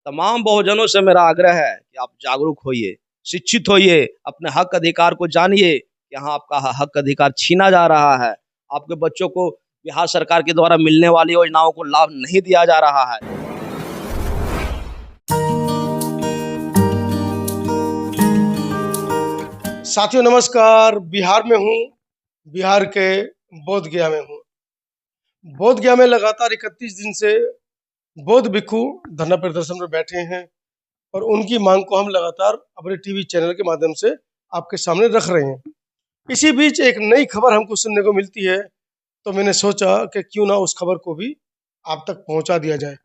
तमाम बहुजनों से मेरा आग्रह है कि आप जागरूक होइए, शिक्षित होइए, अपने हक अधिकार को जानिए। यहाँ आपका हक अधिकार छीना जा रहा है। आपके बच्चों को बिहार सरकार के द्वारा मिलने वाली योजनाओं को लाभ नहीं दिया जा रहा है। साथियों नमस्कार। बिहार में हूँ, बिहार के बोध गया में हूँ। बोध गया में लगातार 31 दिन से बौद्ध भिक्षु धरना प्रदर्शन में बैठे हैं और उनकी मांग को हम लगातार अपने टीवी चैनल के माध्यम से आपके सामने रख रहे हैं। इसी बीच एक नई खबर हमको सुनने को मिलती है, तो मैंने सोचा कि क्यों ना उस खबर को भी आप तक पहुंचा दिया जाए।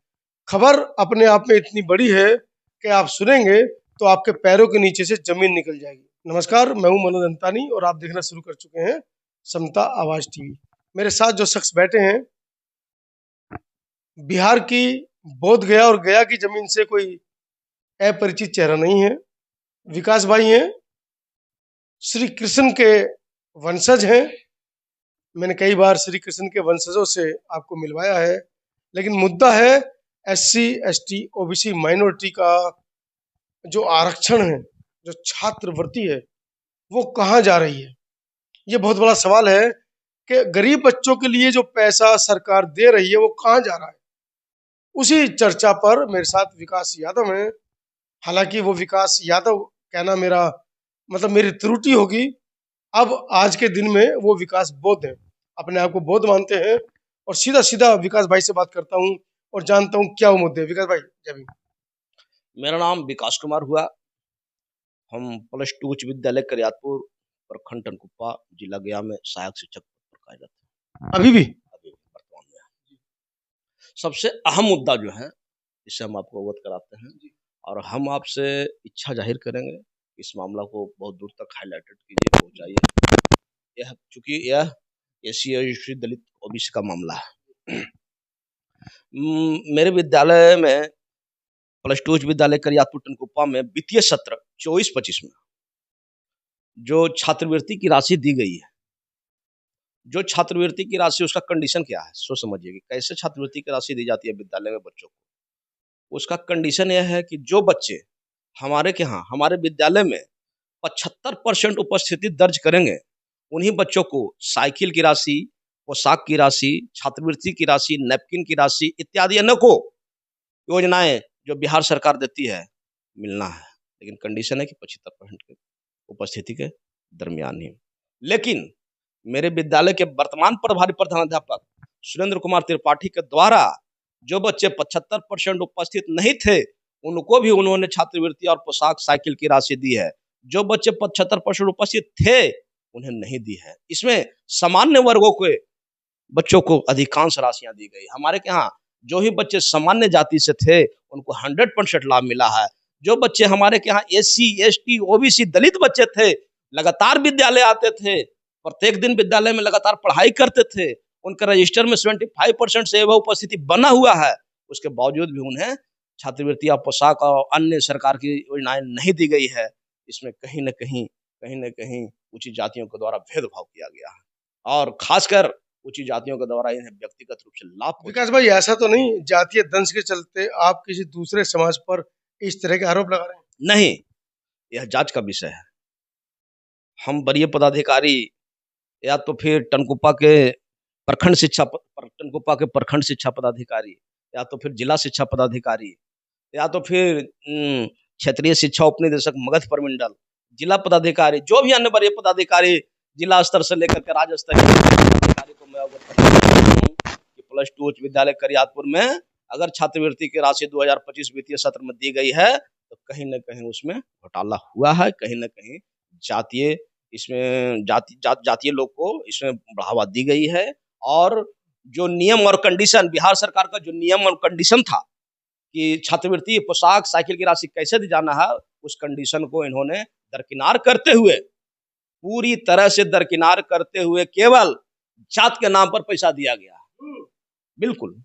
खबर अपने आप में इतनी बड़ी है कि आप सुनेंगे तो आपके पैरों के नीचे से जमीन निकल जाएगी। नमस्कार, मैं हूं मनोज अंतानी और आप देखना शुरू कर चुके हैं समता आवाज टीवी। मेरे साथ जो शख्स बैठे हैं, बिहार की बोध गया और गया की जमीन से कोई अपरिचित चेहरा नहीं है। विकास भाई हैं, श्री कृष्ण के वंशज हैं। मैंने कई बार श्री कृष्ण के वंशजों से आपको मिलवाया है, लेकिन मुद्दा है SC ST OBC माइनॉरिटी का जो आरक्षण है, जो छात्रवृत्ति है, वो कहाँ जा रही है। ये बहुत बड़ा सवाल है कि गरीब बच्चों के लिए जो पैसा सरकार दे रही है वो कहाँ जा रहा है। उसी चर्चा पर मेरे साथ विकास यादव हैं। हालांकि वो विकास यादव कहना मेरा मतलब मेरी त्रुटि होगी। अब आज के दिन में वो विकास बौद्ध है, अपने आप को बौद्ध मानते हैं। और सीधा सीधा विकास भाई से बात करता हूँ और जानता हूँ क्या वो मुद्दे। विकास भाई जय भीम। मेरा नाम विकास कुमार हुआ। हम +2 उच्च विद्यालय करियातपुर, प्रखंड टनकुप्पा, जिला गया में सहायक शिक्षक पर कार्यरत हैं। अभी भी अभी वर्तमान में सबसे अहम मुद्दा जो है, इससे हम आपको अवगत कराते हैं और हम आपसे इच्छा जाहिर करेंगे इस मामला को बहुत दूर तक हाईलाइटेड कीजिए, पहुंचाइए। चूंकि यह SC ST दलित OBC का मामला है। मेरे विद्यालय में +2 उच्च विद्यालय करियातपुर टनकुप्पा में वित्तीय सत्र 24-25 में जो छात्रवृत्ति की राशि दी गई है, जो छात्रवृत्ति की राशि, उसका कंडीशन क्या है, सो समझिए कि कैसे छात्रवृत्ति की राशि दी जाती है विद्यालय में बच्चों को। उसका कंडीशन यह है कि जो बच्चे हमारे विद्यालय में 75% उपस्थिति दर्ज करेंगे, उन्हीं बच्चों को साइकिल की राशि, पोशाक की राशि, छात्रवृत्ति की राशि, नैपकिन की राशि इत्यादि अनेकों योजनाएं जो बिहार सरकार देती है मिलना है। लेकिन कंडीशन है कि 75% के उपस्थिति के दरमियान ही। लेकिन मेरे विद्यालय के वर्तमान प्रभारी प्रधानाध्यापक सुरेंद्र कुमार त्रिपाठी के द्वारा जो बच्चे 75% उपस्थित नहीं थे, उनको भी उन्होंने छात्रवृत्ति और पोशाक साइकिल की राशि दी है। जो बच्चे 75% उपस्थित थे, उन्हें नहीं दी है। इसमें सामान्य वर्गों के बच्चों को अधिकांश राशियां दी गई। हमारे यहाँ जो ही बच्चे सामान्य जाति से थे, उनको 100% लाभ मिला है। जो बच्चे हमारे यहाँ SC ST OBC दलित बच्चे थे, लगातार विद्यालय आते थे, प्रत्येक दिन विद्यालय में लगातार पढ़ाई करते थे, उनका रजिस्टर में 75% से एवं उपस्थिति बना हुआ है, उसके बावजूद भी उन्हें छात्रवृत्ति या पोशाक और अन्य सरकार की योजनाएं नहीं दी गई है। इसमें कहीं न कहीं उचित जातियों के द्वारा भेदभाव किया गया है और खासकर उचित जातियों के द्वारा इन्हें व्यक्तिगत रूप से लाभ। विकास भाई ऐसा तो नहीं जातीय दंश के चलते आप किसी दूसरे समाज पर इस तरह के आरोप लगा रहे हैं? नहीं, यह जांच का विषय है। हम वरीय पदाधिकारी या तो फिर टनकुप्पा के प्रखंड शिक्षा पदाधिकारी या तो फिर जिला शिक्षा पदाधिकारी या तो फिर क्षेत्रीय शिक्षा उपनिदेशक मगध प्रमंडल, जिला पदाधिकारी, जो भी अन्य वरीय पदाधिकारी जिला स्तर से लेकर के राज्य स्तर के पदाधिकारी को मैं अवगत करता हूँ कि +2 उच्च विद्यालय करियातपुर में अगर छात्रवृत्ति की राशि 2025 वित्तीय सत्र में दी गई है, तो कहीं न कहीं उसमें घोटाला हुआ है। कहीं न कहीं जातीय लोग को इसमें बढ़ावा दी गई है। और जो नियम और कंडीशन, बिहार सरकार का जो नियम और कंडीशन था कि छात्रवृत्ति, पोशाक, साइकिल की राशि कैसे दी जाना है, उस कंडीशन को इन्होंने दरकिनार करते हुए, पूरी तरह से दरकिनार करते हुए केवल जात के नाम पर पैसा दिया गया। बिल्कुल।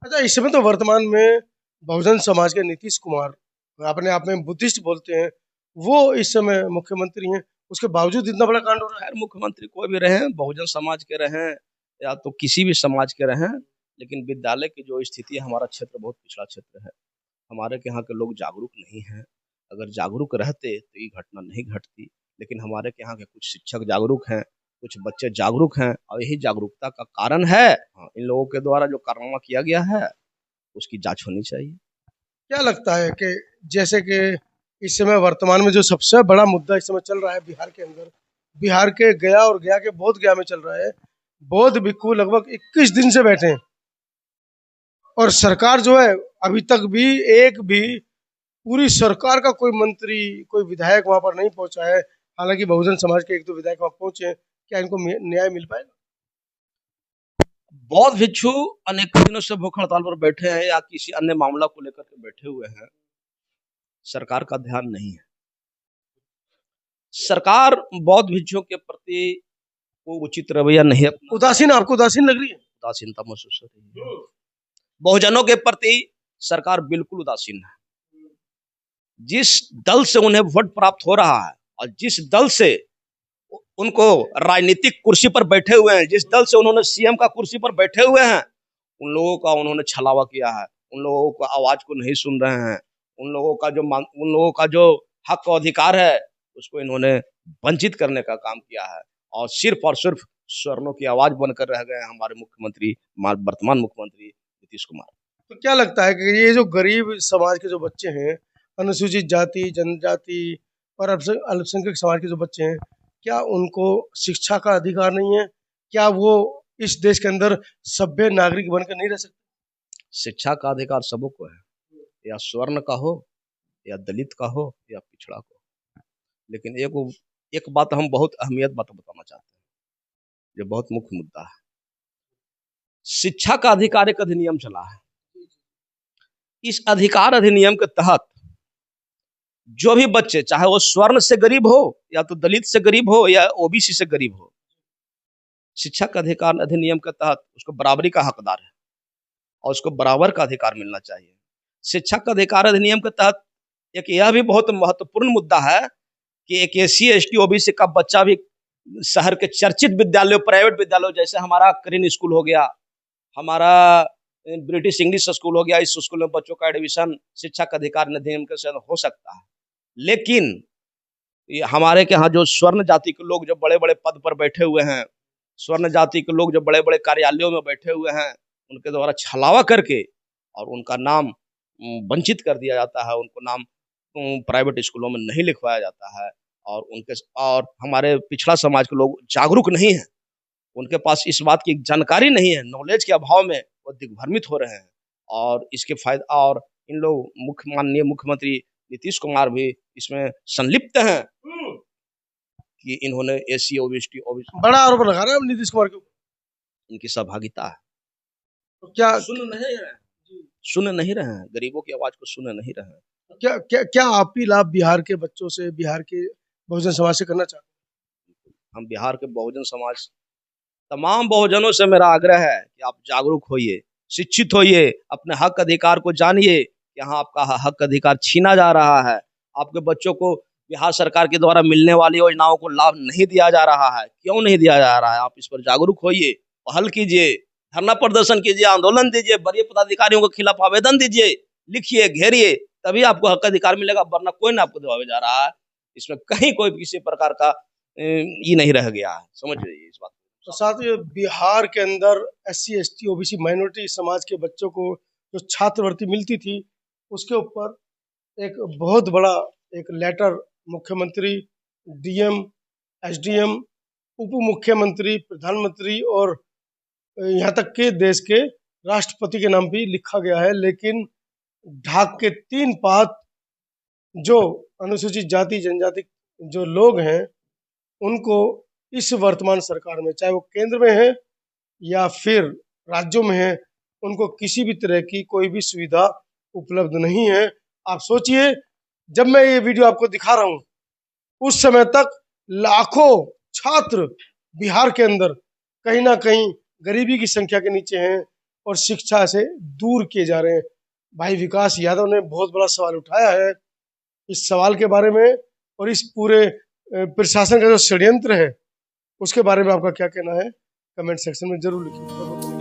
अच्छा, इस समय तो वर्तमान में बहुजन समाज के नीतीश कुमार, अपने आप में बुद्धिस्ट बोलते हैं, वो इस समय मुख्यमंत्री हैं। उसके बावजूद इतना बड़ा कांड हो रहा है। मुख्यमंत्री कोई भी रहे, बहुजन समाज के रहे या तो किसी भी समाज के रहे, लेकिन विद्यालय की जो स्थिति है, हमारा क्षेत्र बहुत पिछड़ा क्षेत्र है। हमारे के यहाँ के लोग जागरूक नहीं हैं। अगर जागरूक रहते तो ये घटना नहीं घटती, लेकिन हमारे के यहाँ के कुछ शिक्षक जागरूक हैं, कुछ बच्चे जागरूक हैं और यही जागरूकता का कारण है। हाँ, इन लोगों के द्वारा जो कारनामा किया गया है उसकी जांच होनी चाहिए। क्या लगता है कि जैसे कि इस समय वर्तमान में जो सबसे बड़ा मुद्दा इस समय चल रहा है बिहार के अंदर, बिहार के गया और गया के बोध गया में चल रहा है, बौद्ध भिक्खु लगभग 21 दिन से बैठे हैं और सरकार जो है अभी तक भी एक भी पूरी सरकार का कोई मंत्री कोई विधायक वहां पर नहीं पहुंचा है। हालांकि बहुजन समाज के एक दो विधायक वहां पहुंचे हैं। क्या इनको न्याय मिल पाएगा? बौद्ध भिक्षु अनेक दिनों से भूख हड़ताल पर बैठे हैं या किसी अन्य मामला को लेकर के बैठे हुए हैं, सरकार का ध्यान नहीं है। सरकार बौद्ध भिक्षुओं के प्रति वो उचित रवैया नहीं अपना, उदासीन, आपको उदासीन लग रही है? उदासीनता महसूस हो रही है। बहुजनों के प्रति सरकार बिल्कुल उदासीन है। जिस दल से उन्हें वोट प्राप्त हो रहा है और जिस दल से उनको राजनीतिक कुर्सी पर बैठे हुए हैं, जिस दल से उन्होंने सीएम का कुर्सी पर बैठे हुए हैं, उन लोगों का उन्होंने छलावा किया है, उन लोगों को आवाज को नहीं सुन रहे हैं, उन लोगों का जो हक और अधिकार है उसको इन्होंने वंचित करने का काम किया है और सिर्फ स्वर्णों की आवाज बनकर रह गए हमारे मुख्यमंत्री, वर्तमान मुख्यमंत्री नीतीश कुमार। तो क्या लगता है कि ये जो गरीब समाज के जो बच्चे हैं, अनुसूचित जाति जनजाति और अल्पसंख्यक समाज के जो बच्चे हैं, क्या उनको शिक्षा का अधिकार नहीं है? क्या वो इस देश के अंदर सभ्य नागरिक बनकर नहीं रह सकते? शिक्षा का अधिकार सबको है, या स्वर्ण का हो या दलित का हो या पिछड़ा का हो। लेकिन एक बात हम बहुत अहमियत बात बताना चाहते हैं, जो बहुत मुख्य मुद्दा है। शिक्षा का अधिकार एक अधिनियम चला है। इस अधिकार अधिनियम के तहत जो भी बच्चे, चाहे वो स्वर्ण से गरीब हो या तो दलित से गरीब हो या ओबीसी से गरीब हो, शिक्षा का अधिकार अधिनियम के तहत उसको बराबरी का हकदार है और उसको बराबर का अधिकार मिलना चाहिए। शिक्षा का अधिकार अधिनियम के तहत एक यह भी बहुत महत्वपूर्ण मुद्दा है कि एक एससी एसटी ओबीसी का बच्चा भी शहर के चर्चित विद्यालयों, प्राइवेट विद्यालयों, जैसे हमारा करीन स्कूल हो गया, हमारा ब्रिटिश इंग्लिश स्कूल हो गया, इस स्कूल में बच्चों का एडमिशन शिक्षा का अधिकार अधिनियम के तहत हो सकता है। लेकिन हमारे के यहाँ जो स्वर्ण जाति के लोग जो बड़े बड़े पद पर बैठे हुए हैं, स्वर्ण जाति के लोग जो बड़े बड़े कार्यालयों में बैठे हुए हैं, उनके द्वारा छलावा करके और उनका नाम वंचित कर दिया जाता है, उनको नाम प्राइवेट स्कूलों में नहीं लिखवाया जाता है और हमारे पिछड़ा समाज के लोग जागरूक नहीं हैं, उनके पास इस बात की जानकारी नहीं है, नॉलेज के अभाव में वो दिग्भ्रमित हो रहे हैं और इसके फायदा और इन लोग माननीय मुख्यमंत्री नीतीश कुमार भी इसमें संलिप्त हैं कि इन्होंने एससी ओबीसी बड़ा आरोप लगा रहे हैं नीतीश कुमार के ऊपर, इनकी सहभागिता है। तो क्या सुन नहीं रहे हैं, गरीबों की आवाज को सुन नहीं रहे हैं। क्या क्या क्या अपील आप बिहार के बच्चों से, बिहार के बहुजन समाज से करना चाहते हैं? हम बिहार के बहुजन समाज, तमाम बहुजनों से मेरा आग्रह है कि आप जागरूक होइए, शिक्षित होइए, अपने हक अधिकार को जानिए। यहाँ आपका हक अधिकार छीना जा रहा है, आपके बच्चों को बिहार सरकार के द्वारा मिलने वाली योजनाओं को लाभ नहीं दिया जा रहा है। क्यों नहीं दिया जा रहा है? आप इस पर जागरूक होइए, पहल कीजिए, धरना प्रदर्शन कीजिए, आंदोलन दीजिए, वरीय पदाधिकारियों के खिलाफ आवेदन दीजिए, लिखिए, घेरिए, तभी आपको हक अधिकार मिलेगा, वरना कोई ना आपको दबावे जा रहा है। इसमें कहीं कोई किसी प्रकार का ये नहीं रह गया है, समझ लीजिए इस बात। तो साथ ही बिहार के अंदर एससी एसटी ओबीसी माइनॉरिटी समाज के बच्चों को जो छात्रवृत्ति मिलती थी, उसके ऊपर एक बहुत बड़ा एक लेटर मुख्यमंत्री, डीएम, एसडीएम, उप मुख्यमंत्री, प्रधानमंत्री और यहाँ तक के देश के राष्ट्रपति के नाम भी लिखा गया है। लेकिन ढाक के 3 पात जो अनुसूचित जाति जनजाति जो लोग हैं, उनको इस वर्तमान सरकार में, चाहे वो केंद्र में है या फिर राज्यों में है, उनको किसी भी तरह की कोई भी सुविधा उपलब्ध नहीं है। आप सोचिए, जब मैं ये वीडियो आपको दिखा रहा हूँ, उस समय तक लाखों छात्र बिहार के अंदर कहीं ना कहीं गरीबी की संख्या के नीचे हैं और शिक्षा से दूर किए जा रहे हैं। भाई विकास यादव ने बहुत बड़ा सवाल उठाया है इस सवाल के बारे में, और इस पूरे प्रशासन का जो षड्यंत्र है उसके बारे में आपका क्या कहना है? कमेंट सेक्शन में जरूर लिखिए।